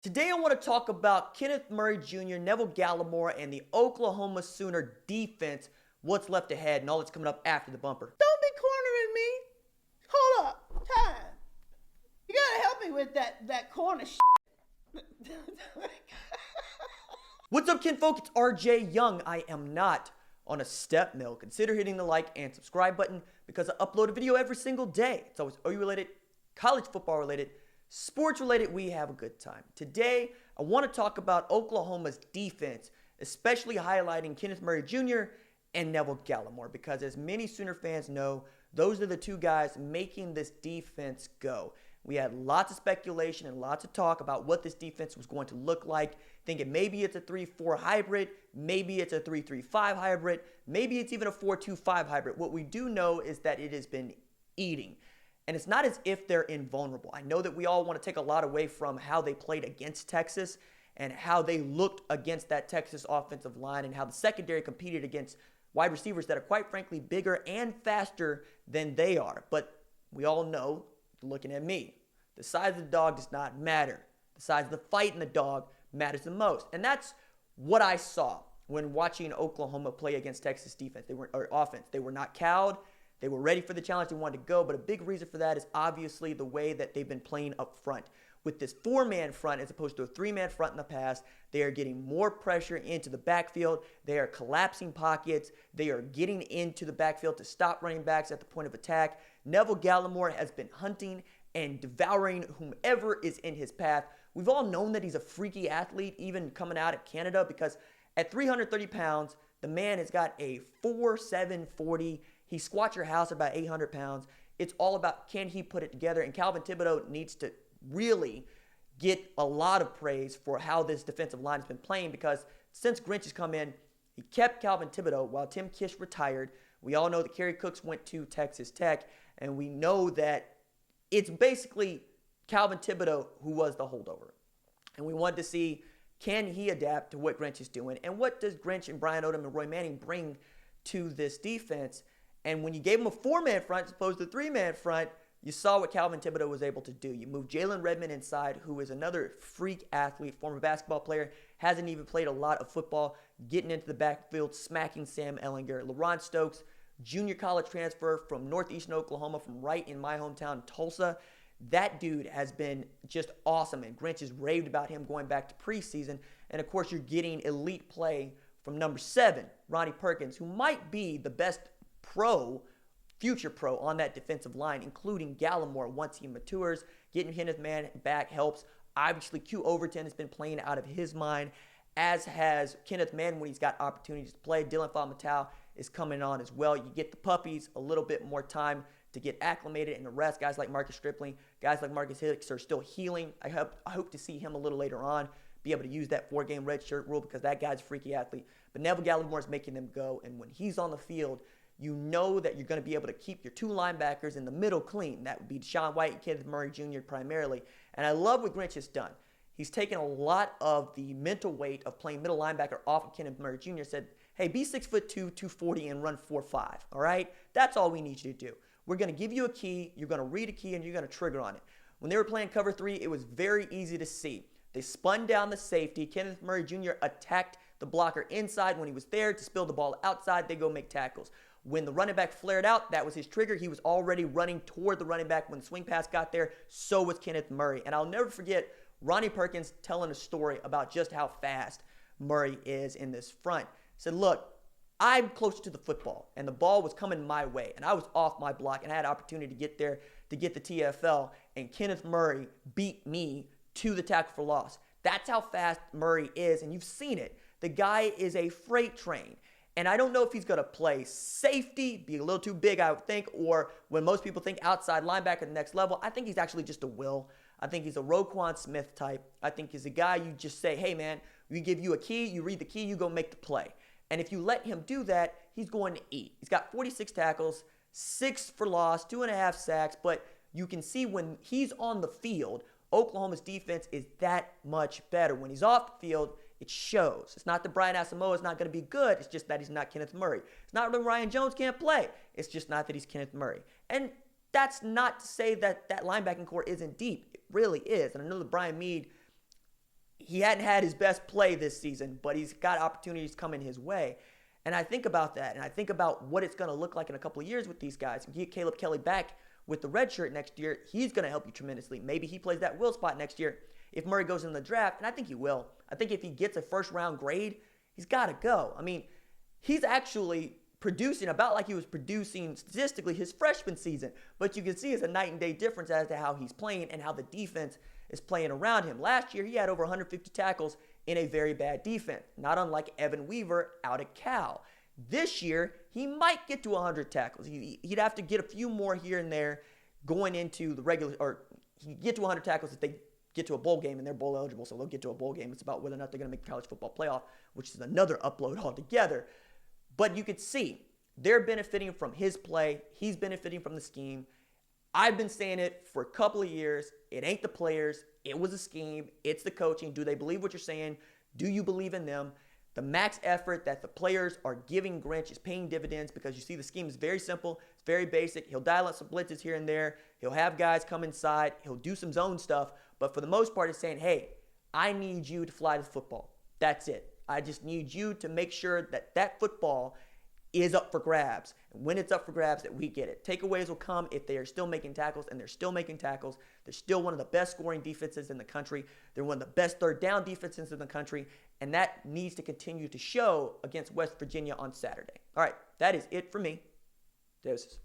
Today I want to talk about Kenneth Murray Jr., Neville Gallimore, and the Oklahoma Sooner defense, what's left ahead, and all that's coming up after the bumper. Don't be cornering me. Hold up. Time. You gotta help me with that corner shit. What's up, kinfolk? It's RJ Young. I am not on a step mill. Consider hitting the like and subscribe button because I upload a video every single day. It's always OU related, college football related, sports related. We have a good time. Today, I want to talk about Oklahoma's defense, especially highlighting Kenneth Murray Jr. and Neville Gallimore, because as many Sooner fans know, those are the two guys making this defense go. We had lots of speculation and lots of talk about what this defense was going to look like, thinking maybe it's a 3-4 hybrid, maybe it's a 3-3-5 hybrid, maybe it's even a 4-2-5 hybrid. What we do know is that it has been eating. And it's not as if they're invulnerable. I know that we all want to take a lot away from how they played against Texas and how they looked against that Texas offensive line and how the secondary competed against wide receivers that are quite frankly bigger and faster than they are. But we all know, looking at me, the size of the dog does not matter. The size of the fight in the dog matters the most. And that's what I saw when watching Oklahoma play against Texas defense. Offense. They were not cowed. They were ready for the challenge. They wanted to go. But a big reason for that is obviously the way that they've been playing up front. With this 4-man front as opposed to a 3-man front in the past, they are getting more pressure into the backfield. They are collapsing pockets. They are getting into the backfield to stop running backs at the point of attack. Neville Gallimore has been hunting and devouring whomever is in his path. We've all known that he's a freaky athlete, even coming out of Canada, because at 330 pounds, the man has got a 4.7 40. He squats your house at about 800 pounds. It's all about, can he put it together? And Calvin Thibodeau needs to really get a lot of praise for how this defensive line has been playing, because since Grinch has come in, he kept Calvin Thibodeau while Tim Kish retired. We all know that Kerry Cooks went to Texas Tech, and we know that it's basically Calvin Thibodeau who was the holdover. And we wanted to see, can he adapt to what Grinch is doing? And what does Grinch and Brian Odom and Roy Manning bring to this defense? And when you gave him a 4-man front as opposed to a 3-man front, you saw what Calvin Thibodeau was able to do. You moved Jalen Redmond inside, who is another freak athlete, former basketball player, hasn't even played a lot of football, getting into the backfield, smacking Sam Ehlinger. LaRon Stokes, junior college transfer from northeastern Oklahoma, from right in my hometown, Tulsa. That dude has been just awesome, and Grinch has raved about him going back to preseason. And, of course, you're getting elite play from number 7, Ronnie Perkins, who might be the best future pro on that defensive line, including Gallimore once he matures. Getting Kenneth Man back helps. Obviously, Q Overton has been playing out of his mind, as has Kenneth Man when he's got opportunities to play. Dylan Famatau is coming on as well. You get the puppies a little bit more time to get acclimated and the rest. Guys like Marcus Stripling, guys like Marcus Hicks are still healing. I hope to see him a little later on, be able to use that 4-game red shirt rule, because that guy's a freaky athlete. But Neville Gallimore is making them go, and when he's on the field, you know that you're going to be able to keep your 2 linebackers in the middle clean. That would be Deshaun White and Kenneth Murray Jr. primarily. And I love what Grinch has done. He's taken a lot of the mental weight of playing middle linebacker off of Kenneth Murray Jr. Said, hey, be 6'2", 240, and run 4.5, all right? That's all we need you to do. We're going to give you a key. You're going to read a key, and you're going to trigger on it. When they were playing cover 3, it was very easy to see. They spun down the safety. Kenneth Murray Jr. attacked the blocker inside when he was there to spill the ball outside. They go make tackles. When the running back flared out, that was his trigger. He was already running toward the running back when the swing pass got there. So was Kenneth Murray. And I'll never forget Ronnie Perkins telling a story about just how fast Murray is in this front. He said, look, I'm close to the football, and the ball was coming my way, and I was off my block, and I had opportunity to get there to get the TFL, and Kenneth Murray beat me to the tackle for loss. That's how fast Murray is, and you've seen it. The guy is a freight train. And I don't know if he's going to play safety, be a little too big, I would think, or when most people think outside linebacker at the next level, I think he's actually just a will. I think he's a Roquan Smith type. I think he's a guy you just say, hey, man, we give you a key, you read the key, you go make the play. And if you let him do that, he's going to eat. He's got 46 tackles, 6 for loss, 2.5 sacks, but you can see when he's on the field, Oklahoma's defense is that much better. When he's off the field, it shows. It's not that Brian Asamoah is not going to be good. It's just that he's not Kenneth Murray. It's not that Ryan Jones can't play. It's just not that he's Kenneth Murray. And that's not to say that that linebacking core isn't deep. It really is. And I know that Brian Meade he hadn't had his best play this season, but he's got opportunities coming his way. And I think about that, and I think about what it's going to look like in a couple of years with these guys. You get Caleb Kelly back with the red shirt next year, he's going to help you tremendously. Maybe he plays that will spot next year if Murray goes in the draft, and I think he will. I think if he gets a first-round grade, he's got to go. I mean, he's actually producing about like he was producing statistically his freshman season, but you can see it's a night and day difference as to how he's playing and how the defense is playing around him. Last year, he had over 150 tackles in a very bad defense, not unlike Evan Weaver out of Cal. This year, he might get to 100 tackles. He'd have to get a few more here and there going into the regular, or he'd get to 100 tackles if they get to a bowl game, and they're bowl eligible, so they'll get to a bowl game. It's about whether or not they're going to make the college football playoff, which is another upload altogether. But you could see they're benefiting from his play. He's benefiting from the scheme. I've been saying it for a couple of years. It ain't the players. It was a scheme. It's the coaching. Do they believe what you're saying? Do you believe in them? The max effort that the players are giving Grinch is paying dividends because you see the scheme is very simple. It's very basic. He'll dial up some blitzes here and there. He'll have guys come inside. He'll do some zone stuff. But for the most part, it's saying, hey, I need you to fly the football. That's it. I just need you to make sure that that football is up for grabs. And when it's up for grabs, that we get it. Takeaways will come if they are still making tackles, and they're still making tackles. They're still one of the best scoring defenses in the country. They're one of the best third down defenses in the country, and that needs to continue to show against West Virginia on Saturday. All right, that is it for me. Deuces.